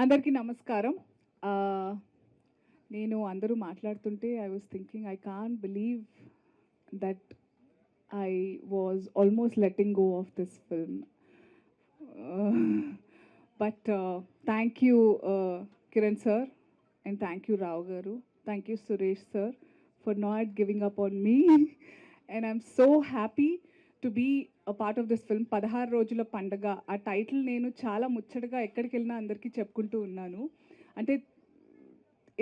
అందరికీ నమస్కారం. నేను అందరూ మాట్లాడుతుంటే I was thinking I can't believe that I was almost letting go of this film. But thank you Kiran sir and thank you Rao garu, thank you Suresh sir for not giving up on me and I'm so happy to be a part of this film. 16 రోజుల పండగ ఆ title నేను చాలా ముచ్చటగా ఎక్కడికి వెళ్ళినా అందరికీ చెప్పుకుంటూ ఉన్నాను. అంటే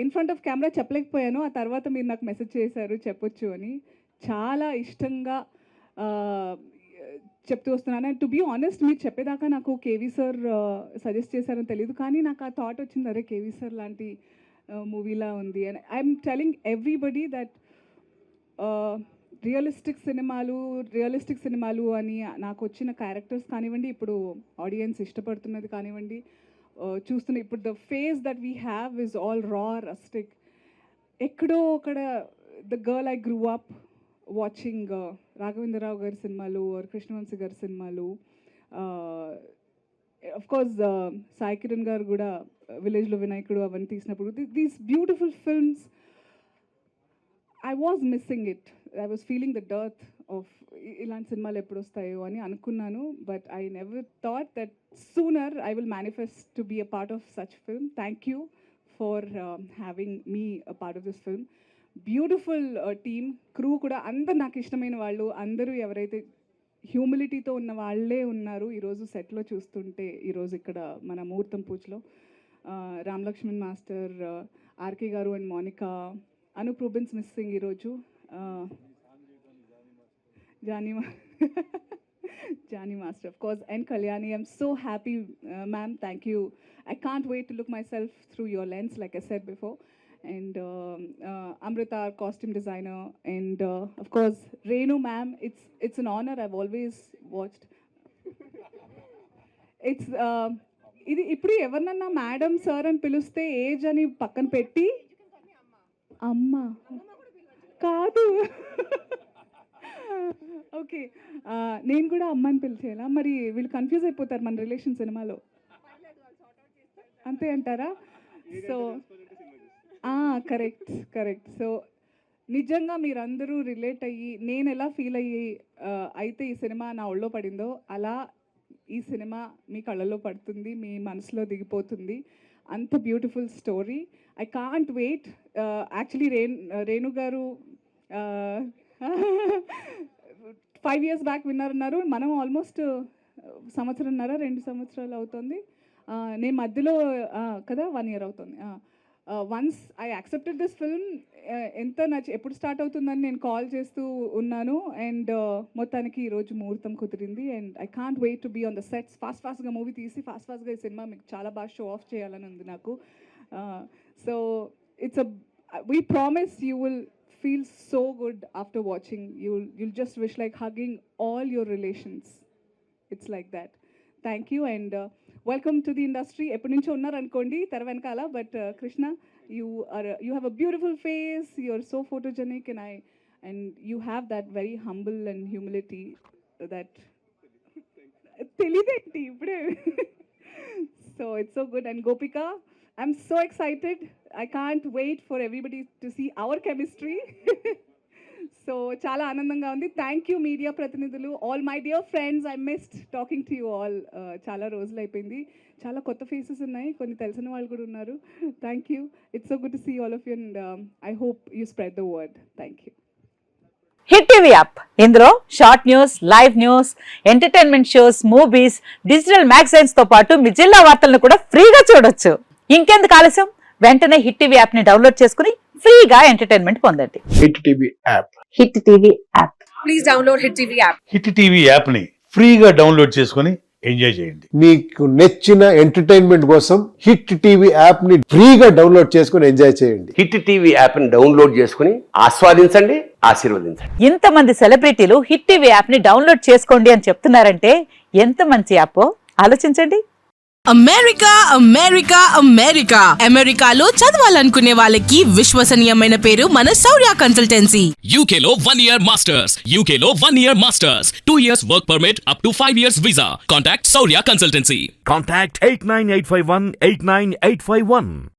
ఇన్ ఫ్రంట్ ఆఫ్ కెమెరా చెప్పలేకపోయాను, ఆ తర్వాత మీరు నాకు మెసేజ్ చేశారు చెప్పొచ్చు అని. చాలా ఇష్టంగా చెప్తూ వస్తున్నాను. అండ్ టు బీ ఆనెస్ట్, మీరు చెప్పేదాకా నాకు కేవీ సార్ సజెస్ట్ చేశారని తెలియదు, కానీ నాకు ఆ థాట్ వచ్చింది, అరే కేవీ సార్ లాంటి మూవీలా ఉంది. And I'm telling everybody that realistic సినిమాలు అని నాకు వచ్చిన క్యారెక్టర్స్ కానివ్వండి, ఇప్పుడు ఆడియన్స్ ఇష్టపడుతున్నది కానివ్వండి, చూస్తున్న ఇప్పుడు the face that we have is all రా రస్టిక్. ఎక్కడో అక్కడ the girl I grew up watching Raghavendra Rao గారి సినిమాలు ఆర్ కృష్ణవంశీ గారి సినిమాలు, అఫ్ కోర్స్ సాయి కిరణ్ గారు కూడా విలేజ్లో వినాయకుడు అవన్నీ తీసినప్పుడు these beautiful films I was missing it. I was feeling the dearth of ఇలాంటి సినిమాలు ఎప్పుడు వస్తాయో అని అనుకున్నాను. But I never thought that sooner I will manifest to be a part of such film. Thank you for having me a part of this film. Beautiful team, crew కూడా అందరు నాకు ఇష్టమైన వాళ్ళు, అందరూ ఎవరైతే హ్యూమిలిటీతో ఉన్న వాళ్ళే ఉన్నారు ఈరోజు సెట్లో చూస్తుంటే. ఈరోజు ఇక్కడ మన ముహూర్తం పూజలో రామ్ లక్ష్మణ్ మాస్టర్, ఆర్కే గారు and Monica, Anoop Rubens missing ఈరోజు, Jani master of course, and Kalyani. I'm so happy ma'am, thank you. I can't wait to look myself through your lens like I said before. And Amrita, costume designer, and of course Renu ma'am. It's an honour. I've always watched. It's ఇది ఇప్పుడు ఎవరినన్నా madam sir అని పిలిస్తే age అని పక్కన పెట్టి అమ్మ కాదు, ఓకే నేను కూడా అమ్మ అని పిలిచేలా, మరి వీళ్ళు కన్ఫ్యూజ్ అయిపోతారు మన రిలేషన్ సినిమాలో, అంతే అంటారా? So correct. సో నిజంగా మీరందరూ రిలేట్ అయ్యి నేను ఎలా ఫీల్ అయ్యి అయితే ఈ సినిమా నా ఒళ్ళో పడిందో అలా ఈ సినిమా మీ కళ్ళలో పడుతుంది, మీ మనసులో దిగిపోతుంది. అంత beautiful story. I can't wait. Actually Renu garu 5 years back విన్నారన్నారు, మనం ఆల్మోస్ట్ 2 సంవత్సరాలు అవుతుంది. నేను మధ్యలో కదా 1 year అవుతుంది. Once I accepted this film, ఎంత ఎప్పుడు స్టార్ట్ అవుతుందని నేను కాల్ చేస్తూ ఉన్నాను. అండ్ మొత్తానికి ఈరోజు ముహూర్తం కుదిరింది. And I can't wait to be on the sets. ఫాస్ట్గా మూవీ తీసి ఫాస్ట్గా ఈ సినిమా మీకు చాలా బాగా షో ఆఫ్ చేయాలని ఉంది నాకు. So it's we promise you will feel so good after watching. You'll just wish like hugging all your relations. It's like that. Thank you and welcome to the industry. ఎప్పటి నుంచో ఉన్నారు అనుకోండి తెర వెనకాల, but Krishna, you have a beautiful face, you are so photogenic, and you have that very humble and humility that తెలియదేంటి ఇప్పుడే. So it's so good. And Gopika, I'm so excited. I can't wait for everybody to see our chemistry. So చాలా ఆనందంగా ఉంది. Thank you media ప్రతినిధులు, all my dear friends. I missed talking to you all. చాలా రోజులు అయిపోయింది. చాలా కొత్త faces ఉన్నాయి, కొన్ని తెలిసిన వాళ్ళు కూడా ఉన్నారు. Thank you. It's so good to see all of you and I hope you spread the word. Thank you. Hit TV app, ఇందులో short news, live news, entertainment shows, movies, digital magazines తో పాటు మీ జిల్లా వార్తలను కూడా ఫ్రీగా చూడొచ్చు. ఇంకెందుకు ఆలస్యం, వెంటనే హిట్ టీవీ యాప్ ని డౌన్లోడ్ చేసుకుని ఫ్రీగా ఎంటర్టైన్మెంట్ పొందండి. Hit TV app. Hit TV app. Please download hit TV app. Hit TV app ని ఫ్రీగా డౌన్లోడ్ చేసుకుని ఎంజాయ్ చేయండి. మీకు నచ్చిన ఎంటర్టైన్మెంట్ కోసం హిట్ టీవీ యాప్ ని ఫ్రీగా డౌన్లోడ్ చేసుకుని ఎంజాయ్ చేయండి. హిట్ టీవీ యాప్ ని డౌన్లోడ్ చేసుకుని ఆస్వాదించండి, ఆశీర్వదించండి. ఇంతమంది సెలబ్రిటీలు హిట్ టీవీ యాప్ ని డౌన్లోడ్ చేసుకోండి అని చెప్తున్నారంటే ఎంత మంచి యాప్ ఆలోచించండి. అమెరికా అమెరికా అమెరికా అమెరికాలో చదవాలనుకునే వాళ్ళకి విశ్వసనీయమైన పేరు మన శౌర్య consultancy. UK Law 1 Year Masters. UK Law 1 Year Masters. 2 years work permit up to 5 years visa. Contact Saurya Consultancy. Contact 89851 89851.